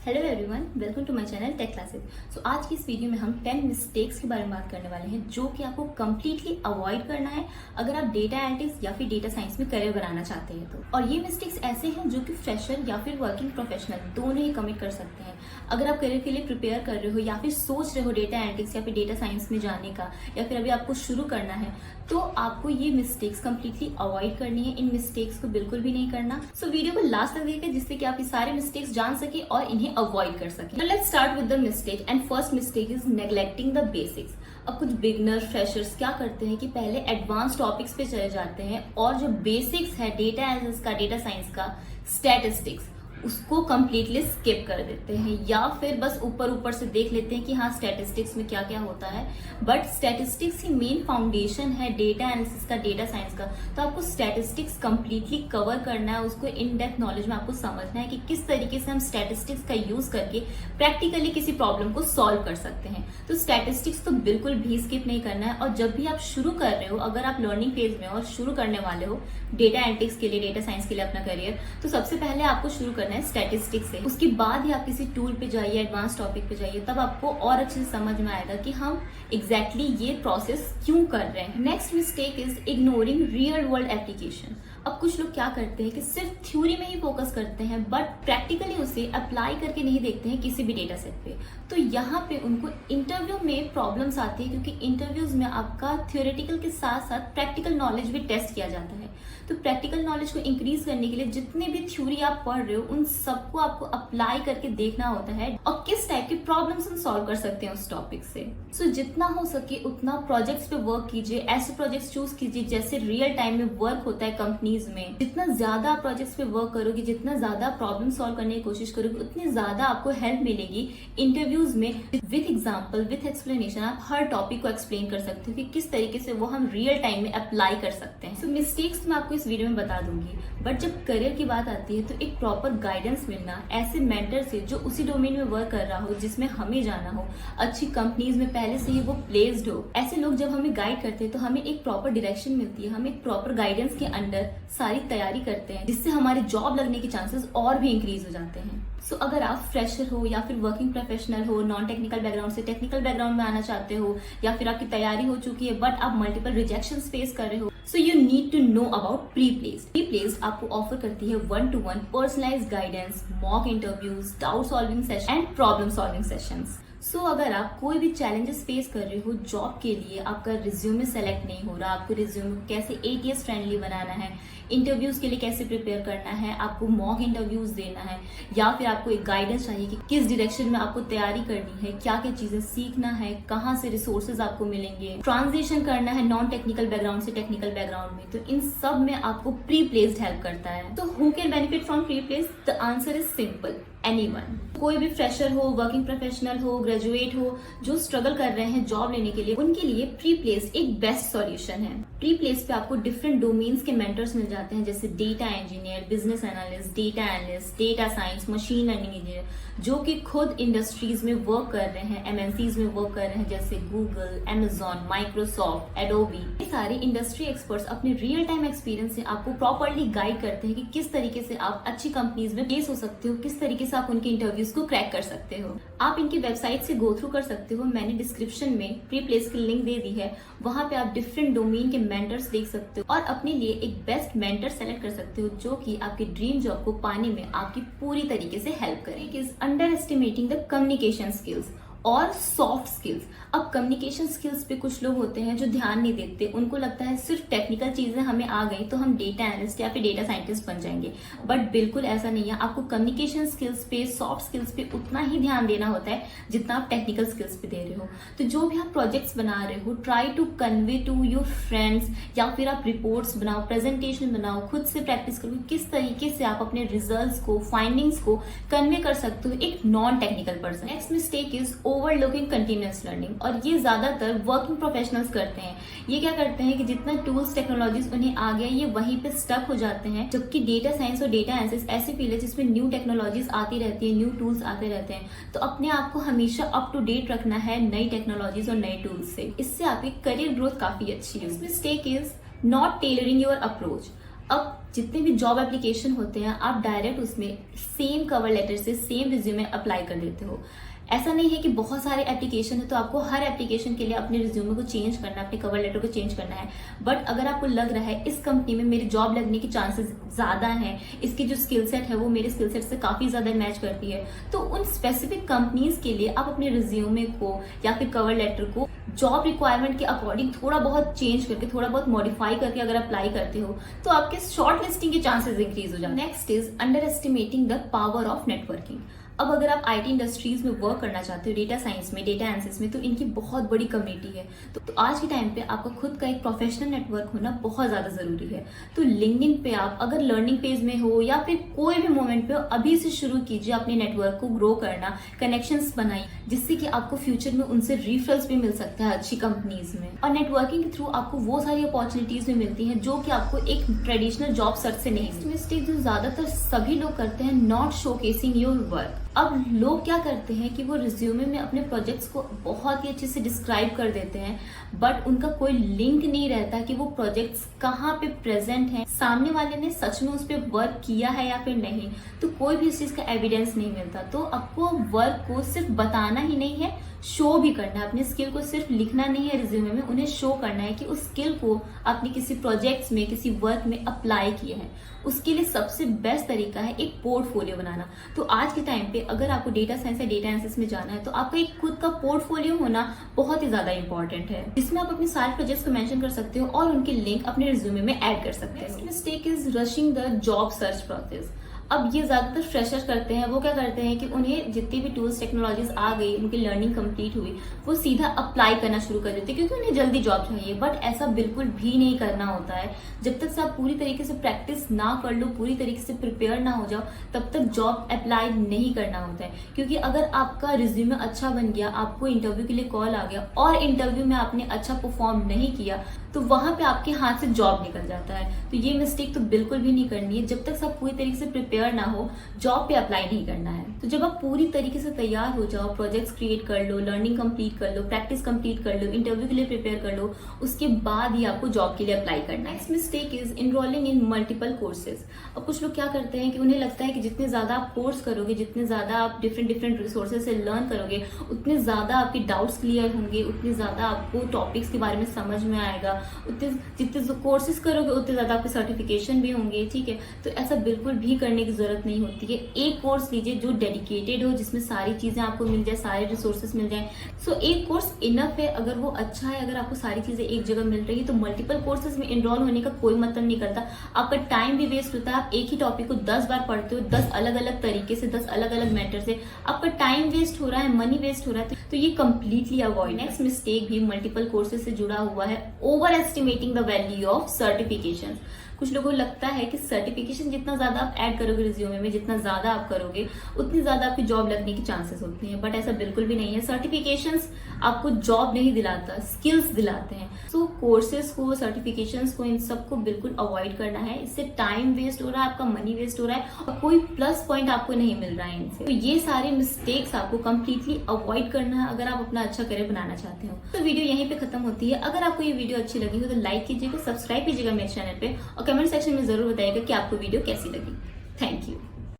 Hello everyone, welcome to my channel tech classes. So आज की इस वीडियो में हम 10 मिस्टेक्स के बारे में बात करने वाले हैं जो कि आपको कम्प्लीटली अवॉइड करना है अगर आप डेटा एनालिटिक्स या फिर डेटा साइंस में करियर बनाना चाहते हैं तो। और ये मिस्टेक्स ऐसे हैं जो कि फ्रेशर या फिर वर्किंग प्रोफेशनल दोनों ही कमिट कर सकते हैं। अगर आप करियर के लिए प्रिपेयर कर रहे हो या फिर सोच रहे हो डेटा एनालिटिक्स या फिर डेटा साइंस में जाने का, या फिर अभी आपको शुरू करना है, तो आपको ये मिस्टेक्स कम्प्लीटली अवॉइड करनी है। इन मिस्टेक्स को बिल्कुल भी नहीं करना। सो वीडियो को लास्ट तक देखिए जिससे कि आप ये सारे मिस्टेक्स जान सके और इन्हें अवॉइड कर सके। Let's start with the mistake and first mistake is neglecting the basics. अब कुछ बिगनर फ्रेशर्स क्या करते हैं कि पहले एडवांस टॉपिक्स पे चले जाते हैं और जो बेसिक्स है डेटा एनालिसिस का, डेटा साइंस का, स्टैटिस्टिक्स, उसको कम्प्लीटली स्किप कर देते हैं या फिर बस ऊपर ऊपर से देख लेते हैं कि हाँ स्टैटिस्टिक्स में क्या क्या होता है। But statistics he main foundation है डेटा एनालिसिस का, डेटा साइंस का। तो आपको स्टैटिस्टिक्स कम्प्लीटली कवर करना है, उसको इन डेप्थ नॉलेज में आपको समझना है कि किस तरीके से हम स्टैटिस्टिक्स का यूज करके प्रैक्टिकली किसी प्रॉब्लम को सॉल्व कर सकते हैं। तो स्टैटिस्टिक्स तो बिल्कुल भी स्किप नहीं करना है। और जब भी आप शुरू कर रहे हो, अगर आप लर्निंग फेज में और शुरू करने वाले हो डेटा एनालिटिक्स के लिए, डेटा साइंस के लिए अपना करियर, तो सबसे पहले आपको शुरू करना है स्टैटिस्टिक्स से। उसके बाद ही आप किसी टूल पे जाइए, एडवांस टॉपिक पे जाइए, तब आपको और अच्छे से समझ में आएगा कि हम एग्जैक्टली ये प्रोसेस क्यों कर रहे हैं। Next mistake is ignoring real world application. अब कुछ लोग क्या करते हैं कि सिर्फ थ्योरी में ही फोकस करते हैं बट प्रैक्टिकली उसे अप्लाई करके नहीं देखते हैं किसी भी डेटा सेट पे। तो यहाँ पे उनको इंटरव्यू में प्रॉब्लम्स आती है क्योंकि इंटरव्यूज में आपका थ्योरेटिकल के साथ साथ प्रैक्टिकल नॉलेज भी टेस्ट किया जाता है। तो प्रैक्टिकल नॉलेज को इंक्रीज करने के लिए जितने भी थ्योरी आप पढ़ रहे हो उन सबको आपको अप्लाई करके देखना होता है और किस टाइप के प्रॉब्लम्स हम सॉल्व कर सकते हैं उस टॉपिक से। सो जितना हो सके उतना प्रोजेक्ट्स पे वर्क कीजिए, ऐसे प्रोजेक्ट्स चूज कीजिए जैसे रियल टाइम में वर्क होता है कंपनीज में। जितना ज्यादा आप प्रोजेक्ट्स पे वर्क करोगे, जितना ज्यादा प्रॉब्लम सॉल्व करने की कोशिश करोगे, उतनी ज्यादा आपको हेल्प मिलेगी इंटरव्यूज में। विथ एग्जाम्पल, विथ एक्सप्लेनेशन आप हर टॉपिक को एक्सप्लेन कर सकते हो कि किस तरीके से वो हम रियल टाइम में अप्लाई कर सकते हैं। सो मिस्टेक्स मैं आपको इस वीडियो में बता दूंगी, बट जब करियर की बात आती है तो एक प्रॉपर गाइडेंस मिलना ऐसे मेंटर से जो उसी डोमेन में वर्क कर रहा हो जिसमें हमें जाना हो, अच्छी कंपनीज में पहले से ही वो प्लेस्ड हो। ऐसे लोग जब हमें गाइड करते हैं तो हमें एक प्रॉपर डायरेक्शन मिलती है, हम एक प्रॉपर गाइडेंस के अंडर सारी तैयारी करते हैं जिससे हमारी जॉब लगने के चांसेस और भी इंक्रीज हो जाते हैं। सो अगर आप फ्रेशर हो या फिर वर्किंग प्रोफेशनल हो, नॉन टेक्निकल बैकग्राउंड से टेक्निकल बैकग्राउंड में आना चाहते हो, या फिर आपकी तैयारी हो चुकी है बट आप मल्टीपल रिजेक्शंस फेस कर रहे हो, so you need to know about pre placed. Pre placed आपको ऑफर करती है 1-to-1 personalised guidance, mock interviews, doubt solving session and problem solving sessions. So अगर आप कोई भी चैलेंजेस फेस कर रहे हो जॉब के लिए, आपका रिज्यूमे सेलेक्ट नहीं हो रहा, आपको रिज्यूमे कैसे ATS फ्रेंडली बनाना है, इंटरव्यूज के लिए कैसे प्रिपेयर करना है, आपको मॉक इंटरव्यूज देना है, या फिर आपको एक गाइडेंस चाहिए कि किस डायरेक्शन में आपको तैयारी करनी है, क्या क्या चीजें सीखना है, कहाँ से रिसोर्सेज आपको मिलेंगे, ट्रांजिशन करना है नॉन टेक्निकल बैकग्राउंड से टेक्निकल बैकग्राउंड में, तो इन सब में आपको प्री प्लेस्ड हेल्प करता है। तो who can benefit from pre placed? The answer is simple, anyone. कोई भी फ्रेशर हो, वर्किंग प्रोफेशनल हो, ग्रेजुएट हो, जो स्ट्रगल कर रहे हैं जॉब लेने के लिए, उनके लिए प्री प्लेस्ड एक बेस्ट सॉल्यूशन है। प्री प्लेस्ड पे आपको डिफरेंट डोमेन्स के मेंटर्स मिल जाते हैं जैसे data engineer, business analyst, data analyst, data science, machine learning engineer, जो कि खुद इंडस्ट्रीज में वर्क कर रहे हैं, MNCs में वर्क कर रहे हैं जैसे गूगल, Amazon, माइक्रोसॉफ्ट, एडोबी। ये सारे इंडस्ट्री एक्सपर्ट्स अपने रियल टाइम एक्सपीरियंस से आपको प्रॉपरली गाइड करते हैं कि किस तरीके से आप अच्छी कंपनीज में प्लेस हो सकते हो, किस तरीके से आप उनके इंटरव्यूज को क्रैक कर सकते हो। आप इनकी वेबसाइट से गो थ्रू कर सकते हो, मैंने डिस्क्रिप्शन में प्री प्लेस की लिंक दे दी है, वहां पे आप डिफरेंट डोमेन के मेंटर्स देख सकते हो और अपने लिए एक बेस्ट मेंटर सेलेक्ट कर सकते हो जो कि आपकी ड्रीम जॉब को पाने में आपकी पूरी तरीके से हेल्प करें। Under estimating the communication skills और सॉफ्ट स्किल्स। अब कम्युनिकेशन स्किल्स पे कुछ लोग होते हैं जो ध्यान नहीं देते, उनको लगता है सिर्फ टेक्निकल चीजें हमें आ गई तो हम डेटा एनालिस्ट या फिर डेटा साइंटिस्ट बन जाएंगे, बट बिल्कुल ऐसा नहीं है। आपको कम्युनिकेशन स्किल्स पे, सॉफ्ट स्किल्स पे उतना ही ध्यान देना होता है जितना आप टेक्निकल स्किल्स पे दे रहे हो। तो जो भी आप प्रोजेक्ट्स बना रहे हो, try to convey to your friends, या फिर आप रिपोर्ट्स बनाओ, प्रेजेंटेशन बनाओ, खुद से प्रैक्टिस करो किस तरीके से आप अपने रिजल्ट्स को, फाइंडिंग्स को कन्वे कर सकते हो एक non technical person. Next mistake is overlooking continuous learning, और ये ज्यादातर वर्किंग प्रोफेशनल्स करते हैं। ये क्या करते हैं कि जितना टूल्स टेक्नोलॉजीज उन्हें आ गया ये वहीं पे स्टक हो जाते हैं, जबकि डेटा साइंस और डेटा एनालिसिस ऐसी फील्ड है जिसमें न्यू टेक्नोलॉजीज आती रहती है, न्यू टूल्स आते रहते हैं। तो अपने आप को हमेशा अप टू डेट रखना है नई टेक्नोलॉजीज और नए टूल्स से, इससे आपकी करियर ग्रोथ काफी अच्छी है। Mistake is not tailoring your approach. अब जितने भी जॉब एप्लीकेशन होते हैं आप डायरेक्ट उसमें सेम कवर लेटर से सेम रिज्यूमे अप्लाई कर देते हो। ऐसा नहीं है कि बहुत सारे एप्लीकेशन है तो आपको हर एप्लीकेशन के लिए अपने रिज्यूमे को चेंज करना है, अपने कवर लेटर को चेंज करना है। बट अगर आपको लग रहा है इस कंपनी में मेरी जॉब लगने की चांसेस ज्यादा हैं, इसकी जो स्किल सेट है वो मेरे स्किल सेट से काफी ज्यादा मैच करती है, तो उन स्पेसिफिक कंपनीज के लिए आप अपने रिज्यूमे को या फिर कवर लेटर को जॉब रिक्वायरमेंट के अकॉर्डिंग थोड़ा बहुत चेंज करके, थोड़ा बहुत मॉडिफाई करके अगर अप्लाई करते हो तो आपके शॉर्ट लिस्टिंग के चांसेस इंक्रीज हो जाते हैं। Next is under estimating the power of networking. अब अगर आप आईटी इंडस्ट्रीज में वर्क करना चाहते हो, डेटा साइंस में, डेटा एनालिसिस में, तो इनकी बहुत बड़ी कम्युनिटी है। तो आज के टाइम पे आपका खुद का एक प्रोफेशनल नेटवर्क होना बहुत ज्यादा जरूरी है। तो लिंक्डइन पे आप अगर लर्निंग पेज में हो या फिर कोई भी मोमेंट पे हो, अभी से शुरू कीजिए अपने नेटवर्क को ग्रो करना, कनेक्शंस बनाइए, जिससे कि आपको फ्यूचर में उनसे रिफरल्स भी मिल सकता है अच्छी कंपनीज में। और नेटवर्किंग के थ्रू आपको वो सारी अपॉर्चुनिटीज भी मिलती हैं जो कि आपको एक ट्रेडिशनल जॉब सर्च से नहीं। मिस्टेक जो ज्यादातर सभी लोग करते हैं, नॉट शोकेसिंग योर वर्क। अब लोग क्या करते हैं कि वो रिज्यूमे में अपने प्रोजेक्ट्स को बहुत ही अच्छे से डिस्क्राइब कर देते हैं, बट उनका कोई लिंक नहीं रहता कि वो प्रोजेक्ट्स कहाँ पे प्रेजेंट हैं, सामने वाले ने सच में उस पर वर्क किया है या फिर नहीं, तो कोई भी इस चीज का एविडेंस नहीं मिलता। तो आपको वर्क को सिर्फ बताना ही नहीं है, शो भी करना है। अपने स्किल को सिर्फ लिखना नहीं है रिज्यूमे में, उन्हें शो करना है कि उस स्किल को आपने किसी प्रोजेक्ट्स में, किसी वर्क में अप्लाई किया है। उसके लिए सबसे बेस्ट तरीका है एक पोर्टफोलियो बनाना। तो आज के टाइम पे अगर आपको डेटा साइंस या डेटा एनालिसिस में जाना है तो आपका एक खुद का पोर्टफोलियो होना बहुत ही ज्यादा इंपॉर्टेंट है, जिसमें आप अपने सारे प्रोजेक्ट्स को मेंशन कर सकते हो और उनके लिंक अपने रिज्यूमे में ऐड कर सकते हो। Mistake is rushing the job search process. अब ये ज्यादातर फ्रेशर्स करते हैं। वो क्या करते हैं कि उन्हें जितनी भी टूल्स टेक्नोलॉजीज आ गई, उनकी लर्निंग कंप्लीट हुई, वो सीधा अप्लाई करना शुरू कर देते हैं क्योंकि उन्हें जल्दी जॉब चाहिए। बट ऐसा बिल्कुल भी नहीं करना होता है। जब तक से आप पूरी तरीके से प्रैक्टिस ना कर लो, पूरी तरीके से प्रिपेयर ना हो जाओ, तब तक जॉब अप्लाई नहीं करना होता है। क्योंकि अगर आपका रिज्यूमे अच्छा बन गया, आपको इंटरव्यू के लिए कॉल आ गया और इंटरव्यू में आपने अच्छा परफॉर्म नहीं किया, तो वहां पे आपके हाथ से जॉब निकल जाता है। तो ये मिस्टेक तो बिल्कुल भी नहीं करनी है। जब तक सब पूरी तरीके से प्रिपेयर ना हो, जॉब पे अप्लाई नहीं करना है। तो जब आप पूरी तरीके से तैयार हो जाओ, प्रोजेक्ट्स क्रिएट कर लो, लर्निंग कंप्लीट कर लो, प्रैक्टिस कंप्लीट कर लो, इंटरव्यू के लिए प्रिपेयर कर लो, उसके बाद ही आपको जॉब के लिए अप्लाई करना है। Next mistake is enrolling in multiple courses. अब कुछ लोग क्या करते हैं कि उन्हें लगता है कि जितने ज्यादा आप कोर्स करोगे, जितने ज्यादा आप डिफरेंट रिसोर्सेज से लर्न करोगे, उतने ज्यादा आपके डाउट्स क्लियर होंगे, उतने ज्यादा आपको टॉपिक्स के बारे में समझ में आएगा, उतने जितने कोर्सेज करोगे उतने ज्यादा आपके सर्टिफिकेशन भी होंगे। ठीक है, तो ऐसा बिल्कुल भी करने की जरूरत नहीं होती है। एक कोर्स लीजिए जो डेडिकेटेड हो, जिसमें सारी चीजें आपको मिल जाए, सारे रिसोर्सेज मिल जाए। सो एक कोर्स इनफ है। अगर वो अच्छा है, अगर आपको सारी चीजें एक जगह मिल रही है, तो मल्टीपल कोर्सेज में इनरोल होने का कोई मतलब नहीं करता। आपका टाइम भी वेस्ट होता है। आप एक ही टॉपिक को 10 बार पढ़ते हो, 10 अलग अलग तरीके से, 10 अलग अलग मैटर से, आपका टाइम वेस्ट हो रहा है, मनी वेस्ट हो रहा है। तो ये कंप्लीटली अवॉइड। नेक्स्ट मिस्टेक भी मल्टीपल कोर्सेज से जुड़ा हुआ है, over estimating the value of certification. कुछ लोगों को लगता है कि सर्टिफिकेशन जितना ज्यादा आप ऐड करोगे रिज्यूमे में, जितना ज्यादा आप करोगे, उतनी ज्यादा आपकी जॉब लगने की चांसेस होती हैं। बट ऐसा बिल्कुल भी नहीं है। सर्टिफिकेशंस आपको जॉब नहीं दिलाता, स्किल्स दिलाते हैं। सो कोर्सेज को, सर्टिफिकेशंस को, इन सबको बिल्कुल अवॉइड करना है। इससे टाइम वेस्ट हो रहा है, आपका मनी वेस्ट हो रहा है और कोई प्लस पॉइंट आपको नहीं मिल रहा है इनसे। तो ये सारे मिस्टेक्स आपको कंप्लीटली अवॉइड करना है अगर आप अपना अच्छा करियर बनाना चाहते हो। तो वीडियो यहीं पे खत्म होती है। अगर आपको ये वीडियो अच्छी लगी हो तो लाइक कीजिएगा, सब्सक्राइब कीजिएगा मेरे चैनल पे और कमेंट सेक्शन में जरूर बताइएगा कि आपको वीडियो कैसी लगी। Thank you.